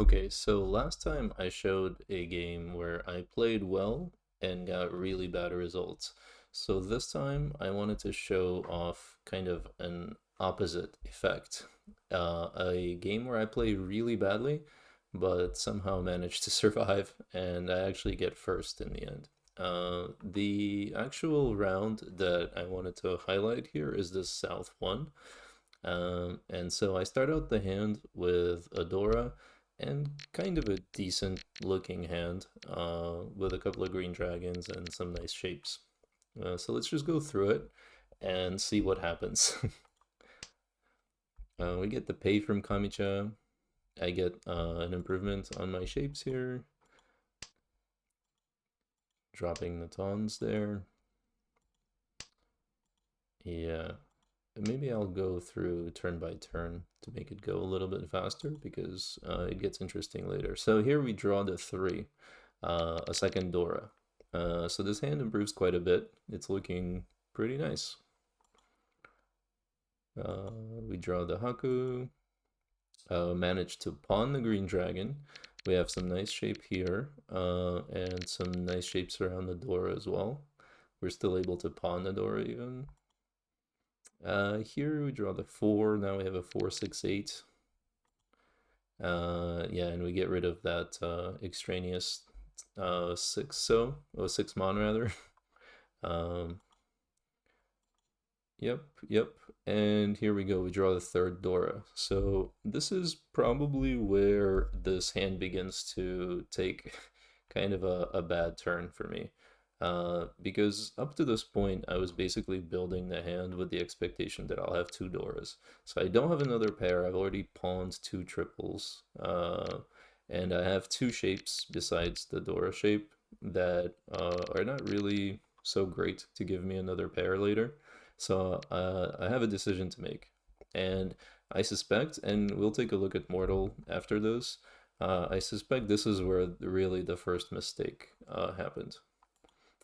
Okay, so last time I showed a game where I played well and got really bad results. So this time I wanted to show off kind of an opposite effect. A game where I play really badly, but somehow managed to survive, and I actually get first in the end. The actual round that I wanted to highlight here is the South one. And so I start out the hand with a Dora and kind of a decent looking hand with a couple of green dragons and some nice shapes. So let's just go through it and see what happens. We get the pay from Kamicha. I get an improvement on my shapes here, dropping the tawns there. Yeah, maybe I'll go through turn by turn to make it go a little bit faster because it gets interesting later. So here we draw the three, a second Dora. So this hand improves quite a bit. It's looking pretty nice. We draw the Haku, manage to pawn the green dragon. We have some nice shape here and some nice shapes around the Dora as well. We're still able to pawn the Dora even. Here we draw the 4. Now we have a 4, 6, 8. Yeah, and we get rid of that extraneous 6 so, oh, 6 mon rather. um, yep. And here we go. We draw the third Dora. So this is probably where this hand begins to take kind of a bad turn for me. Because up to this point, I was basically building the hand with the expectation that I'll have two Doras. So I don't have another pair. I've already pawned two triples. And I have two shapes besides the Dora shape that are not really so great to give me another pair later. So I have a decision to make. And I suspect, and we'll take a look at Mortal after this, I suspect this is where really the first mistake happened.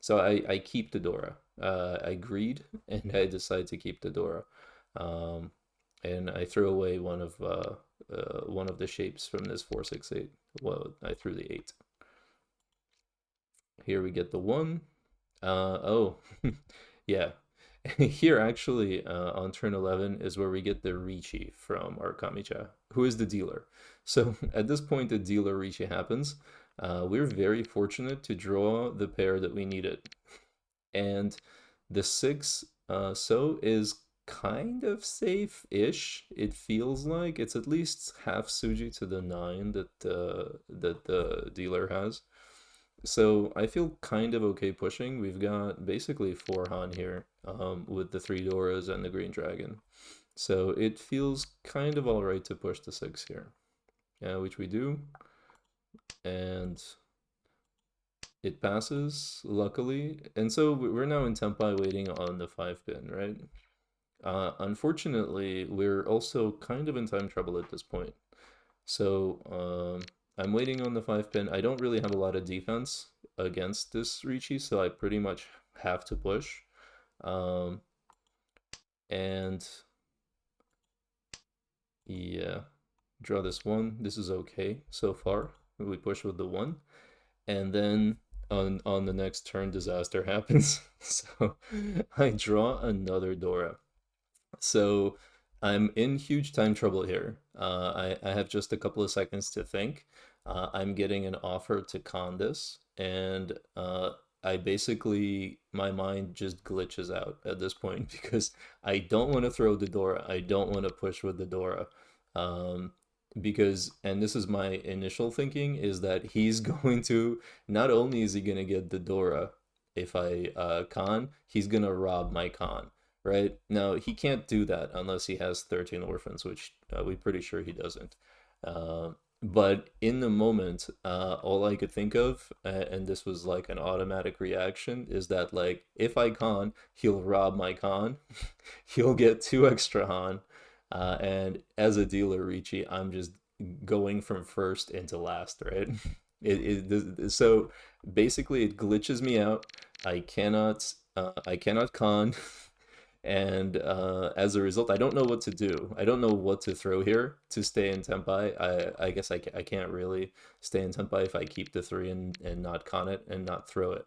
So I keep the Dora. I greed and I decide to keep the Dora. Um, and I threw away one of the shapes from this 468. Well, I threw the 8. Here we get the 1. Oh, yeah. Here, actually, on turn 11 is where we get the Ricci from our Kamicha, who is the dealer. So at this point, the dealer Ricci happens. We're very fortunate to draw the pair that we needed. And the 6 so is kind of safe-ish. It feels like it's at least half Suji to the 9 that the dealer has. So I feel kind of okay pushing. We've got basically 4 Han here with the 3 Doras and the Green Dragon. So it feels kind of alright to push the 6 here, which we do. And it passes, luckily. And so we're now in Tempai waiting on the 5 pin, right? Unfortunately, we're also kind of in time trouble at this point. So I'm waiting on the 5 pin. I don't really have a lot of defense against this Ricci, so I pretty much have to push. Um, and yeah, draw this 1. This is okay so far. We push with the 1. And then on the next turn, disaster happens. So I draw another Dora. So I'm in huge time trouble here. I have just a couple of seconds to think. I'm getting an offer to con this, and I basically, my mind just glitches out at this point because I don't want to throw the Dora. I don't want to push with the Dora. Um, because, and this is my initial thinking, is that he's going to, not only is he going to get the Dora if I con, he's going to rob my con, right? Now, he can't do that unless he has 13 orphans, which we're pretty sure he doesn't. Uh, but in the moment, all I could think of, and this was like an automatic reaction, is that like if I con, he'll rob my con, he'll get 2 extra Han, and as a dealer, Ricci, I'm just going from first into last, right? So basically it glitches me out. I cannot con. And as a result, I don't know what to do. I don't know what to throw here to stay in tempai. I guess I can't really stay in tempai if I keep the three and not con it and not throw it.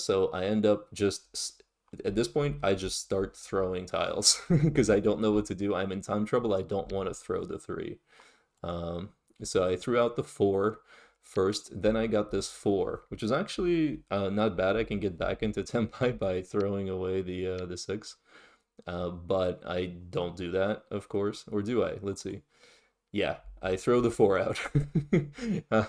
So I end up just at this point I just start throwing tiles because I don't know what to do. I'm in time trouble. I don't want to throw the three. Um, so I threw out the four first. Then I got this four, which is actually not bad. I can get back into tempai by throwing away the six. But I don't do that, of course. Or do I? Let's see. Yeah, I throw the four out. uh,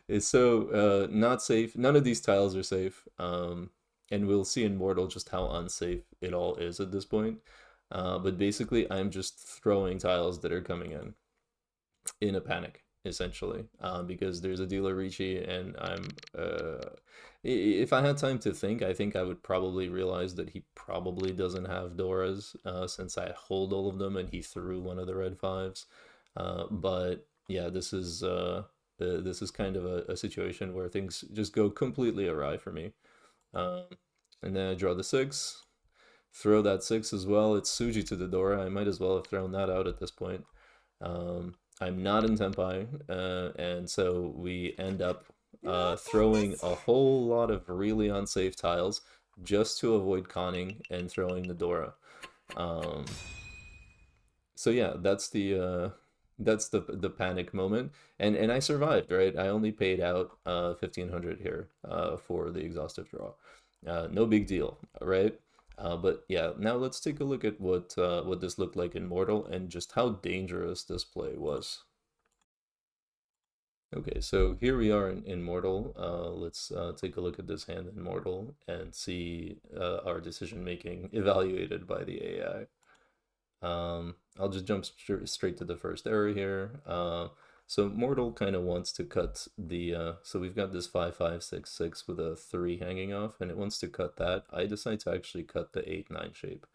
it's so not safe. None of these tiles are safe. And we'll see in Mortal just how unsafe it all is at this point. But basically, I'm just throwing tiles that are coming in a panic, essentially, because there's a dealer Ricci, and if I had time to think, I think I would probably realize that he probably doesn't have Doras, since I hold all of them and he threw one of the red fives. But yeah, this is kind of a situation where things just go completely awry for me. Um, and then I draw the six, throw that six as well. It's Suji to the Dora. I might as well have thrown that out at this point. I'm not in Tenpai, and so we end up throwing a whole lot of really unsafe tiles just to avoid conning and throwing the Dora. Um, so yeah, that's the panic moment, and I survived, right? I only paid out 1500 here for the exhaustive draw. No big deal, right? But yeah, now let's take a look at what this looked like in Mortal and just how dangerous this play was. Okay, so here we are in Mortal. Let's take a look at this hand in Mortal and see our decision making evaluated by the AI. I'll just jump straight to the first error here. So Mortal kind of wants to cut so we've got this 5 5 6 6 with a 3 hanging off, and it wants to cut that. I decide to actually cut the 8 9 shape.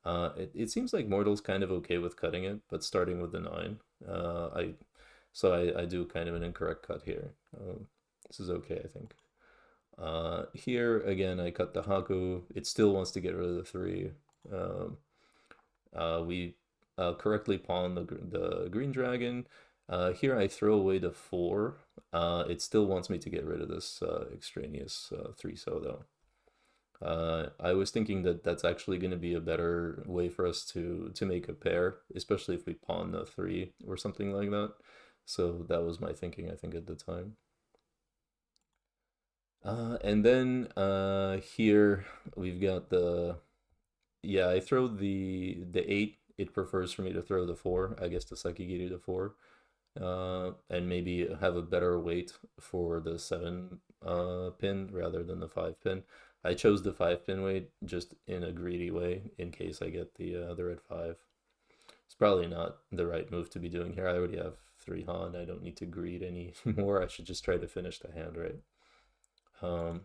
It seems like Mortal's kind of okay with cutting it, but starting with the 9. I do kind of an incorrect cut here. This is okay, I think. Here again, I cut the Haku. It still wants to get rid of the 3. Um, we correctly pawn the green dragon. Here I throw away the 4. It still wants me to get rid of this extraneous 3 so though. I was thinking that that's actually going to be a better way for us to make a pair, especially if we pawn the 3 or something like that. So that was my thinking, I think, at the time. And then here we've got yeah, I throw the 8. It prefers for me to throw the 4. I guess the Sakigiri to 4. And maybe have a better weight for the 7 pin rather than the 5 pin. I chose the 5 pin weight just in a greedy way in case I get the red 5. It's probably not the right move to be doing here. I already have 3 Han. I don't need to greed any more. I should just try to finish the hand, right? Um,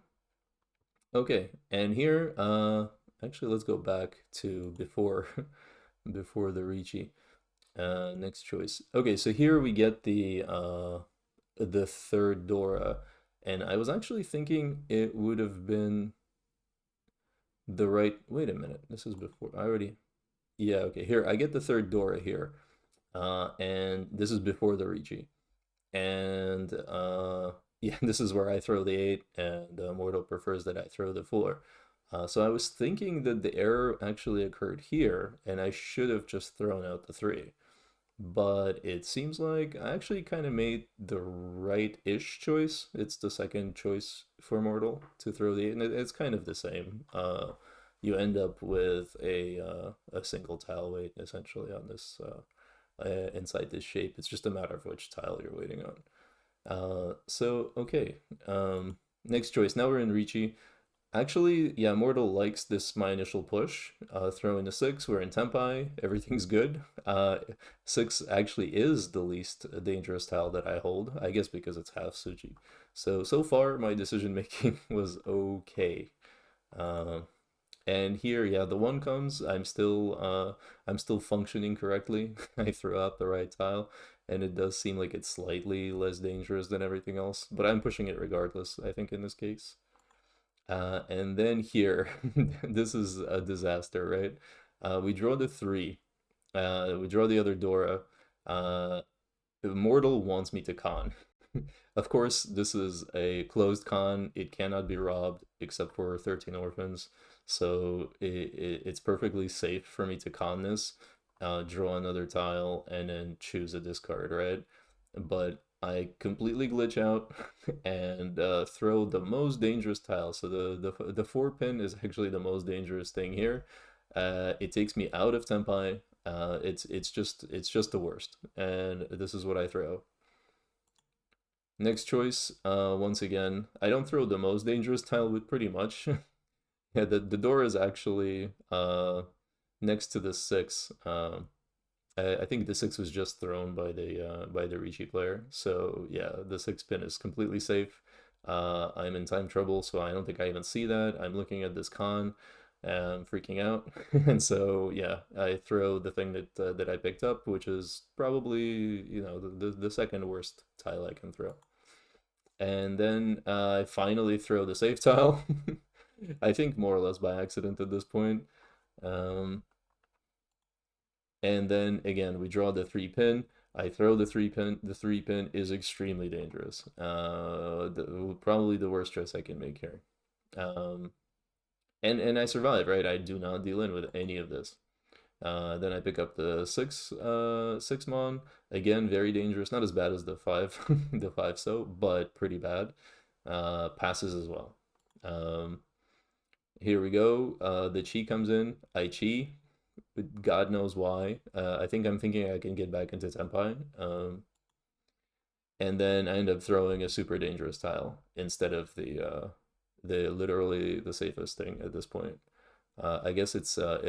okay, and here, actually, let's go back to before before the Ricci. Next choice. Okay, so here we get the third Dora, and I was actually thinking it would have been the right. Wait a minute, this is before. I already. Yeah, okay. Here I get the third Dora here, and this is before the Ricci, and yeah, this is where I throw the 8, and Mortal prefers that I throw the 4. So I was thinking that the error actually occurred here, and I should have just thrown out the 3. But it seems like I actually kind of made the right-ish choice. It's the second choice for Mortal to throw the 8, and it's kind of the same. You end up with a single tile weight essentially on this inside this shape. It's just a matter of which tile you're waiting on. So okay. Next choice. Now we're in Ricci. Actually, yeah, Mortal likes this my initial push. Throwing the 6, we're in Tempai, everything's good. 6 actually is the least dangerous tile that I hold, I guess because it's half Suji. So far, my decision making was okay. Uh, and here, yeah, the 1 comes. I'm still functioning correctly. I throw out the right tile, and it does seem like it's slightly less dangerous than everything else, but I'm pushing it regardless, I think, in this case. And then here, this is a disaster, right? We draw the three. We draw the other Dora. Uh, Immortal wants me to con. Of course, this is a closed con. It cannot be robbed except for 13 orphans. So it's perfectly safe for me to con this, draw another tile, and then choose a discard, right? But I completely glitch out and throw the most dangerous tile. So the 4 pin is actually the most dangerous thing here. It takes me out of Tempai. It's just the worst, and this is what I throw. Next choice, once again, I don't throw the most dangerous tile with pretty much. Yeah, the door is actually next to the 6. I think the 6 was just thrown by the Ricci player. So yeah, the 6 pin is completely safe. I'm in time trouble, so I don't think I even see that. I'm looking at this con and freaking out. And so yeah, I throw the thing that I picked up, which is probably, the second worst tile I can throw. And then I finally throw the safe tile. I think more or less by accident at this point. Um, and then again, we draw the 3 pin. I throw the 3 pin. The 3 pin is extremely dangerous. Probably the worst choice I can make here. Um, and I survive, right? I do not deal in with any of this. Then I pick up the 6 mon. Again, very dangerous. Not as bad as the 5, the 5 so, but pretty bad. Passes as well. Um, Here we go. The chi comes in. I chi. God knows why. I think I'm thinking I can get back into Tenpai. And then I end up throwing a super dangerous tile instead of the literally the safest thing at this point. I guess it's not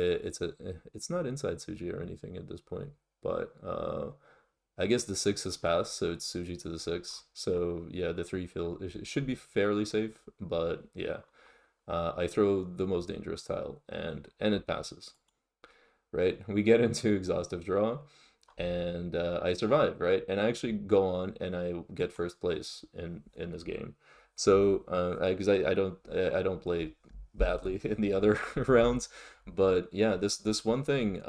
inside Suji or anything at this point, but I guess the 6 has passed, so it's Suji to the 6. So yeah, the 3 it should be fairly safe, but yeah, I throw the most dangerous tile and it passes. Right? We get into exhaustive draw, and I survive, right? And I actually go on and I get first place in this game. So because I don't play badly in the other rounds, but yeah, this one thing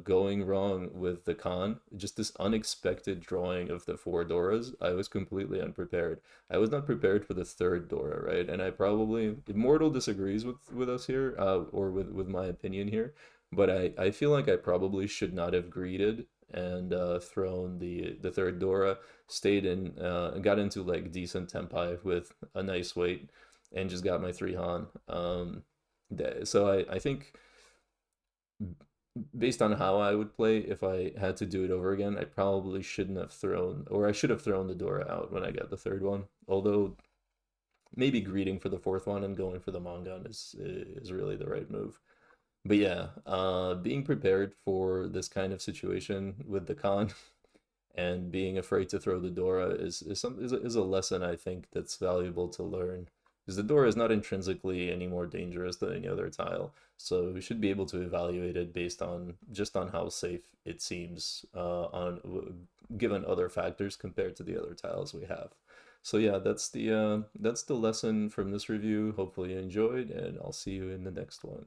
going wrong with the con, just this unexpected drawing of the 4 Doras, I was completely unprepared. I was not prepared for the third Dora, right? And I probably Immortal disagrees with us here, or with my opinion here, but I feel like I probably should not have greeted and thrown the third Dora, stayed in, got into like decent tempi with a nice weight, and just got my 3 Han. So I think based on how I would play, if I had to do it over again, I probably shouldn't have thrown, or I should have thrown the Dora out when I got the third one. Although maybe greeting for the fourth one and going for the Mongun is really the right move. But yeah, being prepared for this kind of situation with the con and being afraid to throw the Dora is a lesson I think that's valuable to learn. Because the Dora is not intrinsically any more dangerous than any other tile, so we should be able to evaluate it based on just on how safe it seems given other factors compared to the other tiles we have. So yeah, that's the lesson from this review. Hopefully you enjoyed, and I'll see you in the next one.